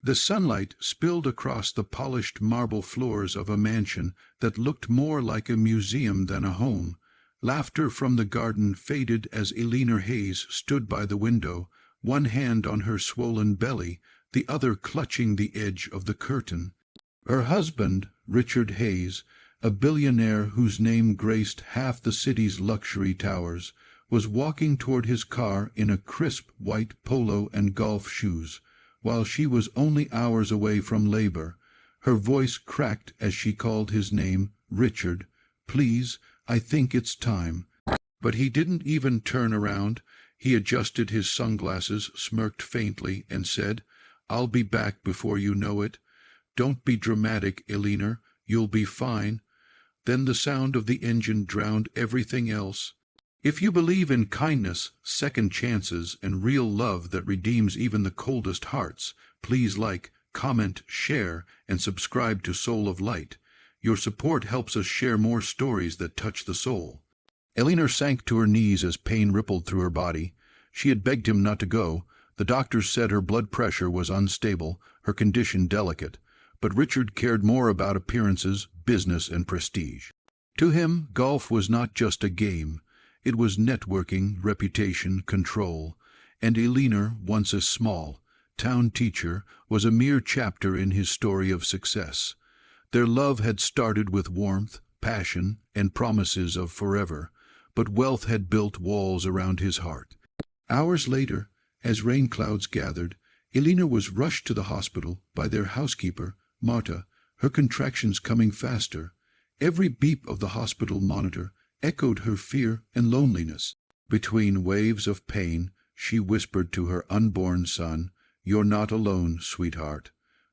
The sunlight spilled across the polished marble floors of a mansion that looked more like a museum than a home. Laughter from the garden faded as Eleanor Hayes stood by the window, one hand on her swollen belly, the other clutching the edge of the curtain. Her husband, Richard Hayes, a billionaire whose name graced half the city's luxury towers, was walking toward his car in a crisp white polo and golf shoes, while she was only hours away from labor. Her voice cracked as she called his name. "Richard, please, I think it's time." But he didn't even turn around. He adjusted his sunglasses, smirked faintly, and said, "I'll be back before you know it. Don't be dramatic, Eleanor. You'll be fine." Then the sound of the engine drowned everything else. If you believe in kindness, second chances, and real love that redeems even the coldest hearts, please like, comment, share, and subscribe to Soul of Light. Your support helps us share more stories that touch the soul. Eleanor sank to her knees as pain rippled through her body. She had begged him not to go. The doctors said her blood pressure was unstable, her condition delicate. But Richard cared more about appearances, business, and prestige. To him, golf was not just a game. It was networking, reputation, control. And Eleanor, once a small town teacher, was a mere chapter in his story of success. Their love had started with warmth, passion, and promises of forever, but wealth had built walls around his heart. Hours later, as rain clouds gathered, Eleanor was rushed to the hospital by their housekeeper, Marta, her contractions coming faster. Every beep of the hospital monitor echoed her fear and loneliness. Between waves of pain, she whispered to her unborn son, "You're not alone, sweetheart.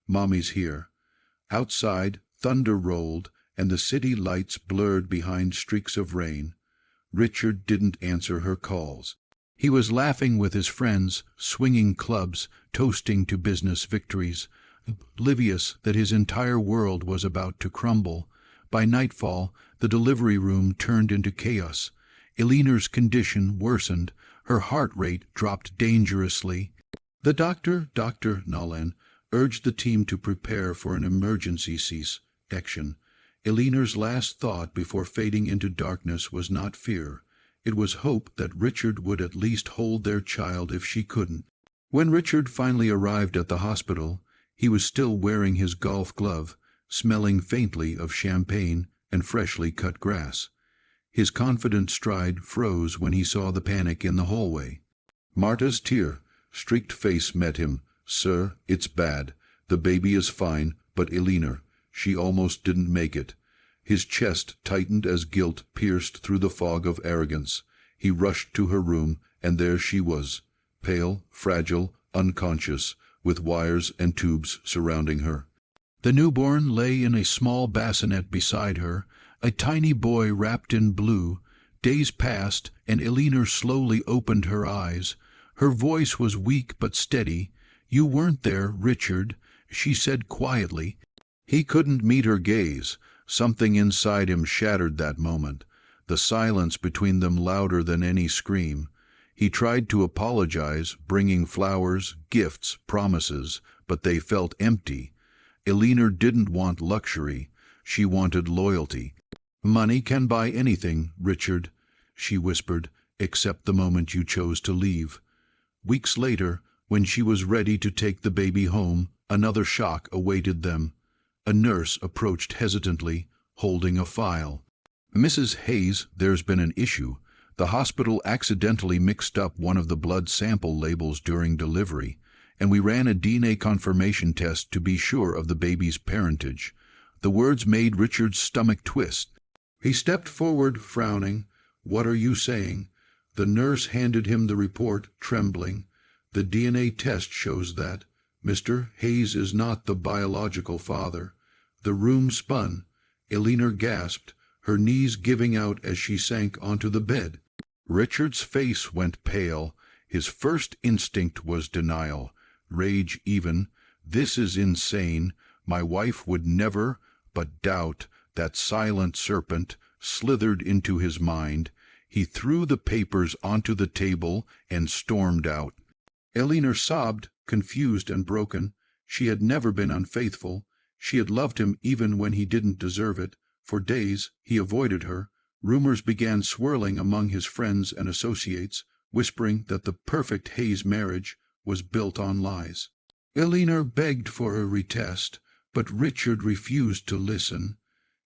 Mommy's here." Outside, thunder rolled, and the city lights blurred behind streaks of rain. Richard didn't answer her calls. He was laughing with his friends, swinging clubs, toasting to business victories, oblivious that his entire world was about to crumble. By nightfall, the delivery room turned into chaos. Eleanor's condition worsened. Her heart rate dropped dangerously. The doctor, Dr. Nolan, urged the team to prepare for an emergency C-section. Eleanor's last thought before fading into darkness was not fear. It was hope that Richard would at least hold their child if she couldn't. When Richard finally arrived at the hospital, he was still wearing his golf glove, smelling faintly of champagne and freshly cut grass. His confident stride froze when he saw the panic in the hallway. Marta's tear-streaked face met him. "Sir, it's bad. The baby is fine, but Eleanor, she almost didn't make it." His chest tightened as guilt pierced through the fog of arrogance. He rushed to her room, and there she was, pale, fragile, unconscious, with wires and tubes surrounding her. The newborn lay in a small bassinet beside her, a tiny boy wrapped in blue. Days passed, and Eleanor slowly opened her eyes. Her voice was weak but steady. "You weren't there, Richard," she said quietly. He couldn't meet her gaze. Something inside him shattered that moment, the silence between them louder than any scream. He tried to apologize, bringing flowers, gifts, promises, but they felt empty. Eleanor didn't want luxury. She wanted loyalty. "Money can buy anything, Richard," she whispered, "except the moment you chose to leave." Weeks later, when she was ready to take the baby home, another shock awaited them. A nurse approached hesitantly, holding a file. "Mrs. Hayes, there's been an issue. The hospital accidentally mixed up one of the blood sample labels during delivery, and we ran a DNA confirmation test to be sure of the baby's parentage." The words made Richard's stomach twist. He stepped forward, frowning. "What are you saying?" The nurse handed him the report, trembling. "The DNA test shows that. Mr. Hayes is not the biological father." The room spun. Eleanor gasped, her knees giving out as she sank onto the bed. Richard's face went pale. His first instinct was denial, rage even. "This is insane. My wife would never—" But doubt, that silent serpent, slithered into his mind. He threw the papers onto the table and stormed out. Eleanor sobbed, confused and broken. She had never been unfaithful. She had loved him even when he didn't deserve it. For days he avoided her. Rumors began swirling among his friends and associates, whispering that the perfect Hayes marriage was built on lies. Elinor begged for a retest, but Richard refused to listen.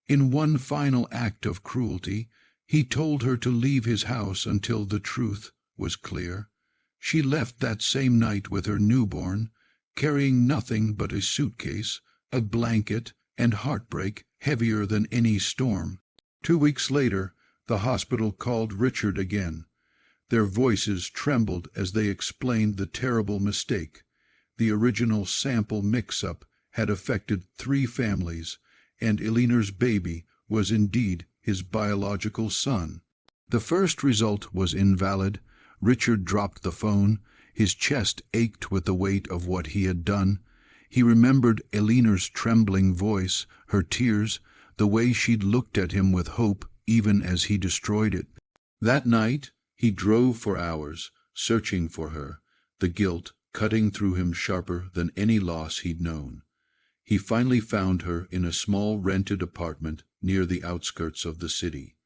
In one final act of cruelty, he told her to leave his house until the truth was clear. She left that same night with her newborn, carrying nothing but a suitcase, a blanket, and heartbreak heavier than any storm. 2 weeks later, the hospital called Richard again. Their voices trembled as they explained the terrible mistake. The original sample mix-up had affected 3 families, and Elinor's baby was indeed his biological son. The first result was invalid. Richard dropped the phone. His chest ached with the weight of what he had done. He remembered Elinor's trembling voice, her tears, the way she'd looked at him with hope even as he destroyed it. That night he drove for hours, searching for her, the guilt cutting through him sharper than any loss he'd known. He finally found her in a small rented apartment near the outskirts of the city.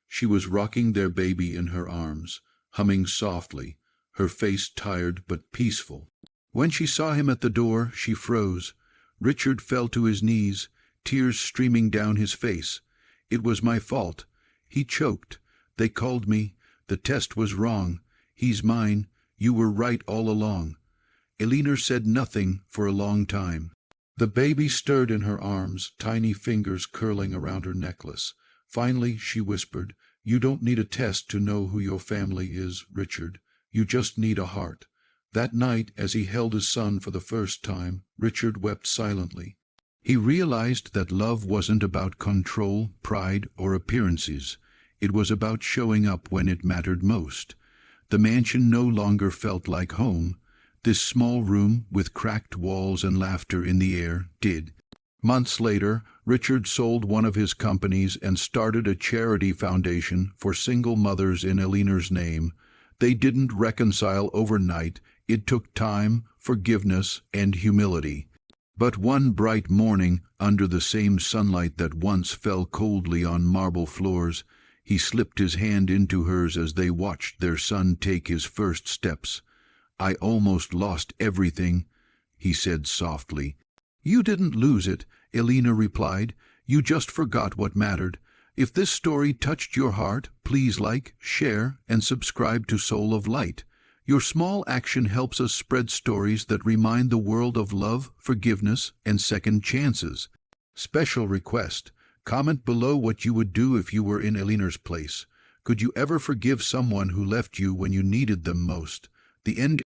She was rocking their baby in her arms, humming softly, her face tired but peaceful. When she saw him at the door, she froze. Richard fell to his knees, tears streaming down his face. "It was my fault," he choked. "They called me. The test was wrong. He's mine. You were right all along." Elinor said nothing for a long time. The baby stirred in her arms, tiny fingers curling around her necklace. Finally she whispered, "You don't need a test to know who your family is, Richard. You just need a heart." That night, as he held his son for the first time, Richard wept silently. He realized that love wasn't about control, pride, or appearances. It was about showing up when it mattered most. The mansion no longer felt like home. This small room, with cracked walls and laughter in the air, did. Months later, Richard sold one of his companies and started a charity foundation for single mothers in Elinor's name. They didn't reconcile overnight. It took time, forgiveness, and humility. But one bright morning, under the same sunlight that once fell coldly on marble floors, he slipped his hand into hers as they watched their son take his first steps. "I almost lost everything," he said softly. "You didn't lose it," Elinor replied. "You just forgot what mattered. If this story touched your heart, please like, share, and subscribe to Soul of Light. Your small action helps us spread stories that remind the world of love, forgiveness, and second chances. Special request: comment below what you would do if you were in Elinor's place. Could you ever forgive someone who left you when you needed them most? The end